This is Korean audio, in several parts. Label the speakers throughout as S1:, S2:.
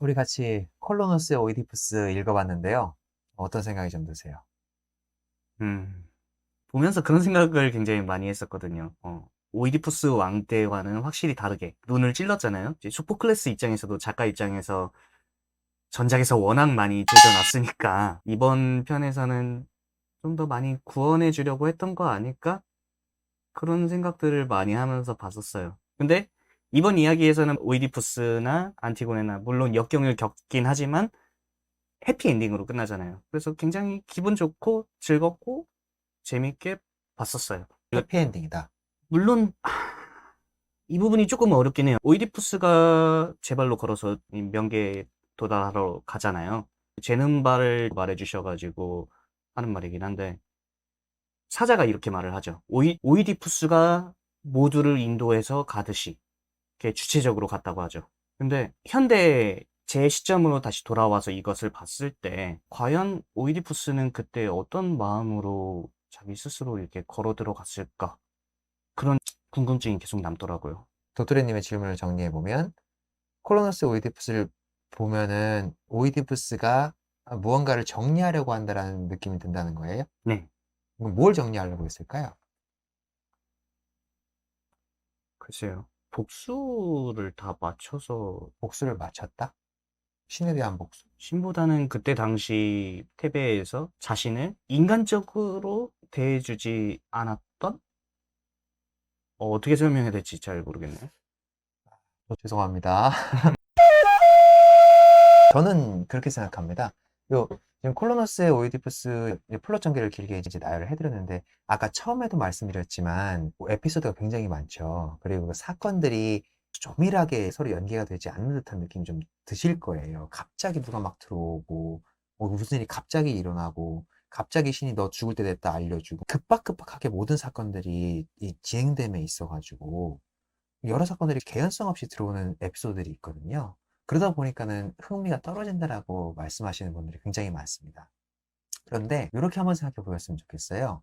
S1: 우리 같이 콜로노스의 오이디푸스 읽어봤는데요. 어떤 생각이 좀 드세요?
S2: 음, 보면서 그런 생각을 굉장히 많이 했었거든요. 오이디푸스 왕 때와는 확실히 다르게 눈을 찔렀잖아요. 이제 소포클레스 입장에서도 작가 입장에서 전작에서 워낙 많이 조져놨으니까 이번 편에서는 좀 더 많이 구원해 주려고 했던 거 아닐까? 그런 생각들을 많이 하면서 봤었어요. 근데 이번 이야기에서는 오이디푸스나 안티고네나 물론 역경을 겪긴 하지만 해피엔딩으로 끝나잖아요. 그래서 굉장히 기분 좋고 즐겁고 재밌게 봤었어요.
S1: 해피엔딩이다.
S2: 물론 이 부분이 조금 어렵긴 해요. 오이디푸스가 제 발로 걸어서 이 명계에 도달하러 가잖아요. 재는 바를 말해주셔가지고 하는 말이긴 한데 사자가 이렇게 말을 하죠. 오이디푸스가 모두를 인도해서 가듯이 이렇게 주체적으로 갔다고 하죠. 근데 현대 제 시점으로 다시 돌아와서 이것을 봤을 때 과연 오이디푸스는 그때 어떤 마음으로 자기 스스로 이렇게 걸어 들어갔을까? 그런 궁금증이 계속 남더라고요.
S1: 도토리님의 질문을 정리해보면, 콜로노스의 오이디푸스를 보면은 오이디푸스가 무언가를 정리하려고 한다는 느낌이 든다는 거예요?
S2: 네,
S1: 그럼 뭘 정리하려고 했을까요?
S2: 글쎄요. 복수를 다 맞춰서
S1: 복수를 마쳤다? 신에 대한 복수?
S2: 신보다는 그때 당시 패배에서 자신을 인간적으로 대해주지 않았던? 어떻게 설명해야 될지 잘 모르겠네요.
S1: 죄송합니다. 저는 그렇게 생각합니다. 요, 지금 콜로너스의 오이디푸스 플롯 전개를 길게 이제 나열을 해드렸는데, 아까 처음에도 말씀드렸지만, 뭐 에피소드가 굉장히 많죠. 그리고 그 사건들이 조밀하게 서로 연계가 되지 않는 듯한 느낌이 좀 드실 거예요. 갑자기 누가 막 들어오고, 무슨 일이 갑자기 일어나고, 갑자기 신이 너 죽을 때 됐다 알려주고, 급박하게 모든 사건들이 이 진행됨에 있어가지고, 여러 사건들이 개연성 없이 들어오는 에피소드들이 있거든요. 그러다 보니까는 흥미가 떨어진다라고 말씀하시는 분들이 굉장히 많습니다. 그런데 이렇게 한번 생각해 보셨으면 좋겠어요.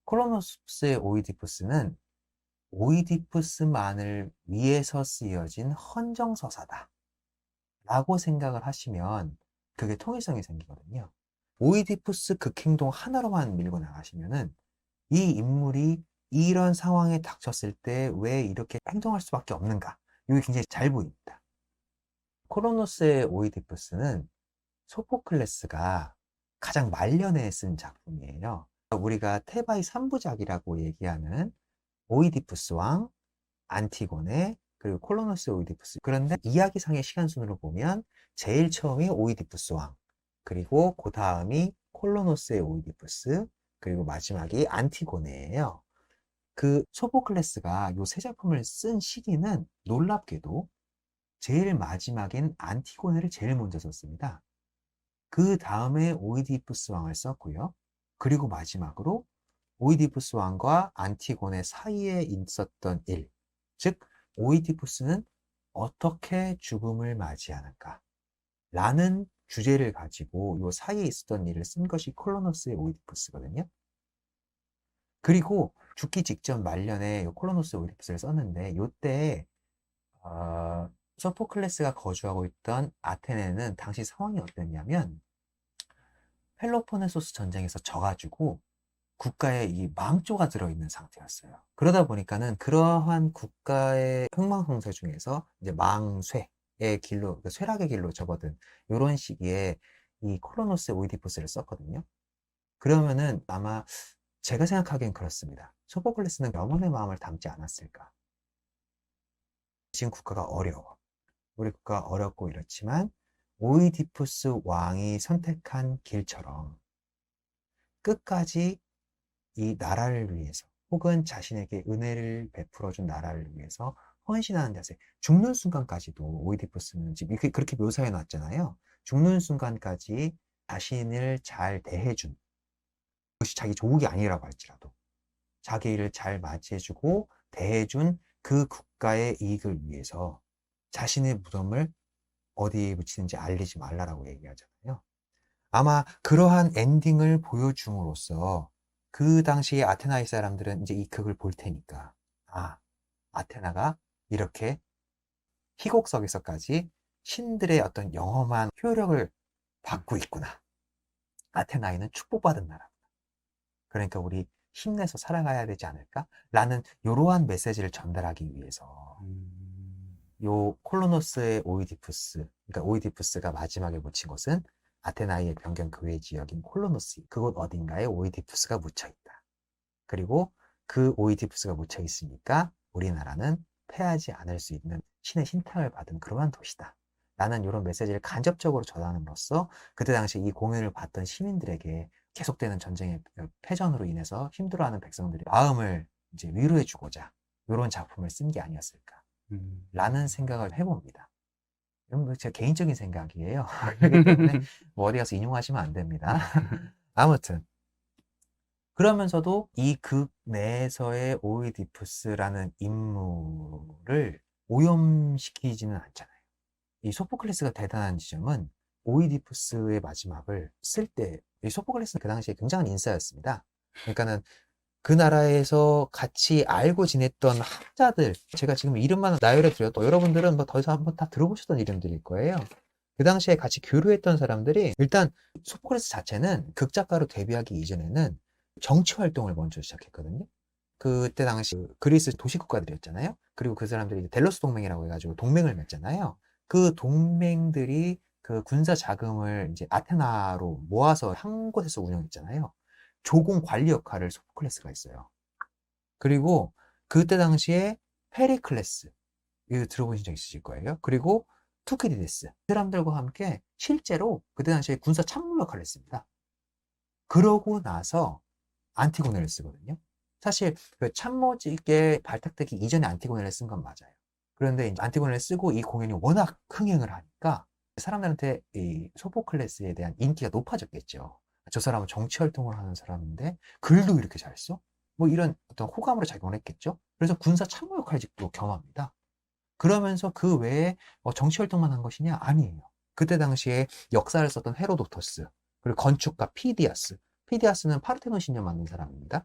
S1: 콜로노스의 오이디푸스는 오이디푸스만을 위해서 쓰여진 헌정서사다 라고 생각을 하시면 그게 통일성이 생기거든요. 오이디푸스 극행동 하나로만 밀고 나가시면은 이 인물이 이런 상황에 닥쳤을 때 왜 이렇게 행동할 수밖에 없는가? 이게 굉장히 잘 보입니다. 코로노스의 오이디푸스는 소포클레스가 가장 말년에 쓴 작품이에요. 우리가 테바의 3부작이라고 얘기하는 오이디푸스 왕, 안티고네, 그리고 콜로노스 오이디푸스. 그런데 이야기상의 시간순으로 보면 제일 처음이 오이디푸스 왕, 그리고 그 다음이 콜로노스의 오이디푸스, 그리고 마지막이 안티고네예요. 그 소포클레스가 요 세 작품을 쓴 시기는 놀랍게도 제일 마지막엔 안티고네를 제일 먼저 썼습니다. 그 다음에 오이디푸스 왕을 썼고요. 그리고 마지막으로 오이디푸스 왕과 안티고네 사이에 있었던 일, 즉 오이디푸스는 어떻게 죽음을 맞이하는가 라는 주제를 가지고 요 사이에 있었던 일을 쓴 것이 콜로너스의 오이디푸스거든요. 그리고 죽기 직전 말년에 요 콜로노스 오이디푸스를 썼는데 요때 소포클레스가 거주하고 있던 아테네는 당시 상황이 어땠냐면 펠로폰네소스 전쟁에서 져가지고 국가에 이 망조가 들어있는 상태였어요. 그러다 보니까는 그러한 국가의 흥망성쇠 중에서 이제 망쇠의 길로, 그 쇠락의 길로 접어든 이런 시기에 이 콜로노스 오이디푸스를 썼거든요. 그러면은 아마 제가 생각하기엔 그렇습니다. 소포클레스는 영혼의 마음을 담지 않았을까? 지금 국가가 어려워. 우리 국가가 어렵고 이렇지만 오이디푸스 왕이 선택한 길처럼 끝까지 이 나라를 위해서 혹은 자신에게 은혜를 베풀어준 나라를 위해서 헌신하는 자세. 죽는 순간까지도 오이디푸스는 지금 그렇게 묘사해 놨잖아요. 죽는 순간까지 자신을 잘 대해준, 그것이 자기 조국이 아니라고 할지라도 자기를 잘 맞이해주고 대해준 그 국가의 이익을 위해서 자신의 무덤을 어디에 붙이는지 알리지 말라라고 얘기하잖아요. 아마 그러한 엔딩을 보여줌으로써 그 당시에 아테나의 사람들은 이제 이 극을 볼 테니까, 아, 아테나가 이렇게 희곡석에서까지 신들의 어떤 영험한 효력을 받고 있구나. 아테나이는 축복받은 나라. 그러니까 우리 힘내서 살아가야 되지 않을까? 라는 이러한 메시지를 전달하기 위해서
S2: 음,
S1: 요 콜로노스의 오이디푸스, 그러니까 오이디푸스가 마지막에 묻힌 곳은 아테나이의 변경 그 외 지역인 콜로노스, 그곳 어딘가에 오이디푸스가 묻혀 있다. 그리고 그 오이디푸스가 묻혀 있으니까 우리나라는 패하지 않을 수 있는 신의 신탁을 받은 그러한 도시다. 라는 이런 메시지를 간접적으로 전함으로써 그때 당시 이 공연을 봤던 시민들에게 계속되는 전쟁의 패전으로 인해서 힘들어하는 백성들의 마음을 이제 위로해주고자 이런 작품을 쓴 게 아니었을까.
S2: 음.
S1: 라는 생각을 해봅니다. 이건 뭐 제 개인적인 생각이에요. 그렇기 때문에 뭐 어디 가서 인용하시면 안 됩니다. 아무튼 그러면서도 이 극 내에서의 오이디푸스라는 인물을 오염시키지는 않잖아요. 이 소포클레스가 대단한 지점은 오이디푸스의 마지막을 쓸 때, 이 소포클레스는 그 당시에 굉장한 인싸였습니다. 그러니까는 그 나라에서 같이 알고 지냈던 학자들, 제가 지금 이름만 나열해 드려도 여러분들은 뭐 더 이상 한번 다 들어보셨던 이름들일 거예요. 그 당시에 같이 교류했던 사람들이 일단 소포클레스 자체는 극작가로 데뷔하기 이전에는 정치 활동을 먼저 시작했거든요. 그때 당시 그리스 도시국가들이었잖아요. 그리고 그 사람들이 이제 델로스 동맹이라고 해가지고 동맹을 맺잖아요. 그 동맹들이 그 군사 자금을 이제 아테나로 모아서 한 곳에서 운영했잖아요. 조공 관리 역할을 소포클레스가 했어요. 그리고 그때 당시에 페리클레스, 이거 들어보신 적 있으실 거예요. 그리고 투키디데스, 그 사람들과 함께 실제로 그때 당시에 군사 참모 역할을 했습니다. 그러고 나서 안티고네를 쓰거든요. 사실 그 참모직에 발탁되기 이전에 안티고네를 쓴 건 맞아요. 그런데 이제 안티고네를 쓰고 이 공연이 워낙 흥행을 하니까 사람들한테 이 소포클레스에 대한 인기가 높아졌겠죠. 저 사람은 정치 활동을 하는 사람인데 글도 이렇게 잘 써? 뭐 이런 어떤 호감으로 작용을 했겠죠. 그래서 군사 참모 역할직도 겸합니다. 그러면서 그 외에 정치 활동만 한 것이냐? 아니에요. 그때 당시에 역사를 썼던 헤로도토스, 그리고 건축가 피디아스. 피디아스는 파르테논 신전 만든 사람입니다.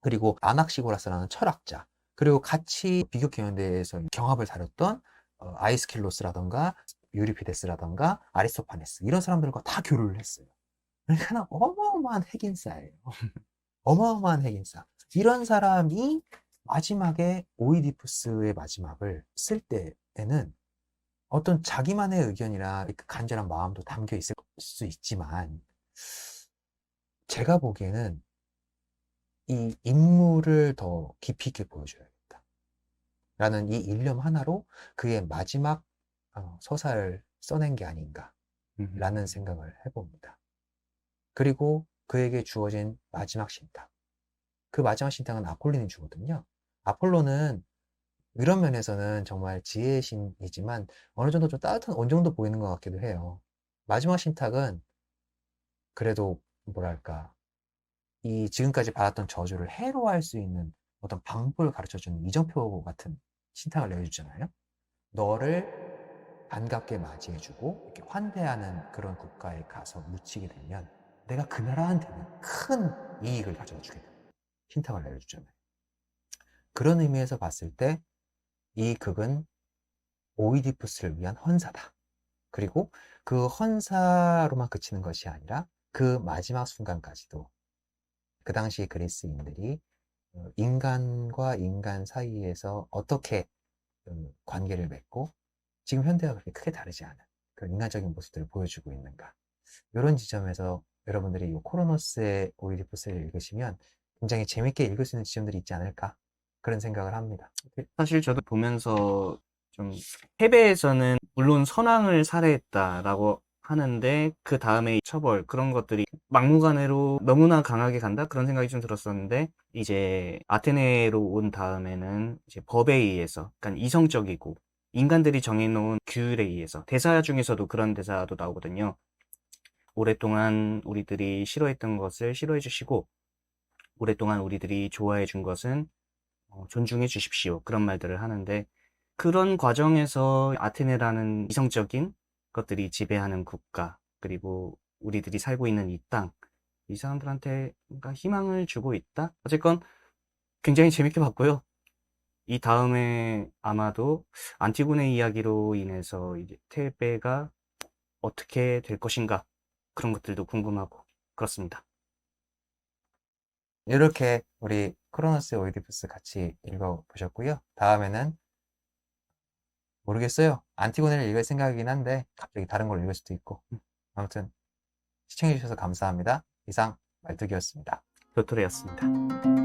S1: 그리고 아낙시고라스라는 철학자, 그리고 같이 비교경연대에서 경합을 다뤘던 아이스킬로스라던가 유리피데스라던가 아리스토파네스 이런 사람들과 다 교류를 했어요. 그러니까 어마어마한 핵인싸예요. 어마어마한 핵인싸. 이런 사람이 마지막에 오이디푸스의 마지막을 쓸 때에는 어떤 자기만의 의견이나 그 간절한 마음도 담겨 있을 수 있지만 제가 보기에는 이 인물을 더 깊이 있게 보여줘야겠다. 라는 이 일념 하나로 그의 마지막 서사를 써낸 게 아닌가 라는 생각을 해봅니다. 그리고 그에게 주어진 마지막 신탁. 그 마지막 신탁은 아폴론이 주거든요. 아폴로는 이런 면에서는 정말 지혜의 신이지만 어느 정도 좀 따뜻한 온정도 보이는 것 같기도 해요. 마지막 신탁은 그래도 뭐랄까 이 지금까지 받았던 저주를 해로할 수 있는 어떤 방법을 가르쳐주는 이정표 같은 신탁을 내어주잖아요. 너를 반갑게 맞이해주고 이렇게 환대하는 그런 국가에 가서 묻히게 되면 내가 그 나라한테는 큰 이익을 가져다 주겠다. 신탁을 내려주잖아요. 그런 의미에서 봤을 때 이 극은 오이디푸스를 위한 헌사다. 그리고 그 헌사로만 그치는 것이 아니라 그 마지막 순간까지도 그 당시 그리스인들이 인간과 인간 사이에서 어떻게 관계를 맺고 지금 현대와 그렇게 크게 다르지 않은 그런 인간적인 모습들을 보여주고 있는가. 이런 지점에서 여러분들이 이 코로노스의 오이디푸스를 읽으시면 굉장히 재밌게 읽을 수 있는 지점들이 있지 않을까 그런 생각을 합니다.
S2: 사실 저도 보면서 좀 패배에서는 물론 선왕을 살해했다라고 하는데 그 다음에 처벌 그런 것들이 막무가내로 너무나 강하게 간다 그런 생각이 좀 들었었는데 이제 아테네로 온 다음에는 이제 법에 의해서 약간 이성적이고 인간들이 정해놓은 규율에 의해서 대사 중에서도 그런 대사도 나오거든요. 오랫동안 우리들이 싫어했던 것을 싫어해 주시고 오랫동안 우리들이 좋아해 준 것은 존중해 주십시오. 그런 말들을 하는데 그런 과정에서 아테네라는 이성적인 것들이 지배하는 국가, 그리고 우리들이 살고 있는 이 땅, 이 사람들한테 뭔가 희망을 주고 있다? 어쨌건 굉장히 재밌게 봤고요. 이 다음에 아마도 안티고네 이야기로 인해서 이제 테베가 어떻게 될 것인가 그런 것들도 궁금하고 그렇습니다.
S1: 이렇게 우리 크로노스 오이디푸스 같이 읽어보셨고요. 다음에는 모르겠어요. 안티고네를 읽을 생각이긴 한데 갑자기 다른 걸 읽을 수도 있고. 아무튼 시청해주셔서 감사합니다. 이상 말뚝이었습니다.
S2: 도토리였습니다.